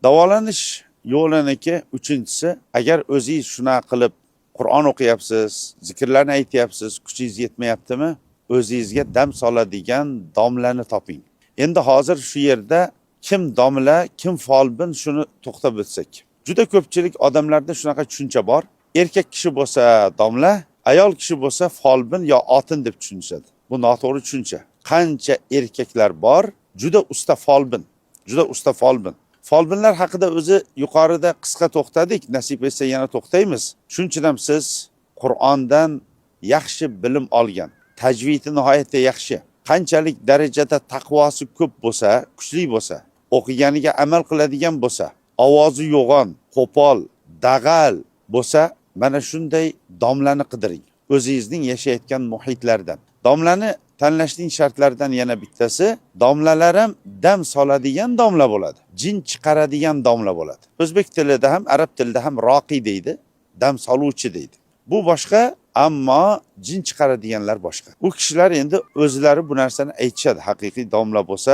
Davolanish yo'liniki uchinchisi, agar o'zingiz shuna qilib Qur'on o'qiyapsiz, zikrlarni aytyapsiz, kuchingiz yetmayaptimi, o'zingizga dam soladigan domlani toping. Endi hozir shu yerda kim domla, kim folbin shuni to'xtab o'tsak. Juda ko'pchilik odamlarda shunaqa tushuncha bor. Erkak kishi bo'lsa domla, ayol kishi bo'lsa folbin yo otin deb tushunishadi. Bu noto'g'ri tushuncha. Qancha erkaklar bor, juda usta folbin, juda usta folbin. Folbinlar haqida o'zi yuqorida qisqa to'xtadik, nasib etsa yana to'xtaymiz. Shuning ham siz Qur'ondan yaxshi bilim olgan, tajvidi nihoyatda yaxshi, qanchalik darajada taqvosi ko'p bo'lsa, kuchli bo'lsa, o'qiganiga amal qiladigan bo'lsa, ovozi yo'g'on, qo'pol, dag'al bo'lsa, mana shunday domlani qidiring. O'zingizning yashayotgan muhitlardan. Domlani tanlashning shartlaridan yana bittasi, domlalar ham dam soladigan domla bo'ladi. Jin chiqaradigan domla bo'ladi. O'zbek tilida ham, arab tilida ham roqi deydi, dam soluvchi deydi. Bu boshqa, ammo jin chiqaradiganlar boshqa. U kishilar endi o'zlari bu narsani aytishadi. Haqiqiy domla bo'lsa,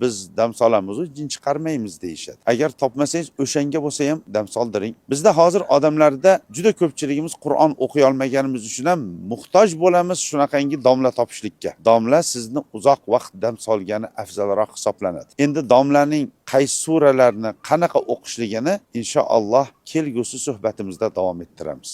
biz dam solamiz, jin chiqarmaymiz deyishadi. Agar topmasangiz o'shanga bo'lsa ham dam soldiring. Bizda hozir odamlarda juda ko'pchiligimiz Qur'on o'qiy olmaganimiz uchun ham muhtoj bo'lamiz shunaqangi domla topishlikka. Domla sizni uzoq vaqt dam solgani afzalroq hisoblanadi. Endi domlaning qaysi suralarni qanaqa o'qishligini inshaalloh kelgusi suhbatimizda davom ettiramiz.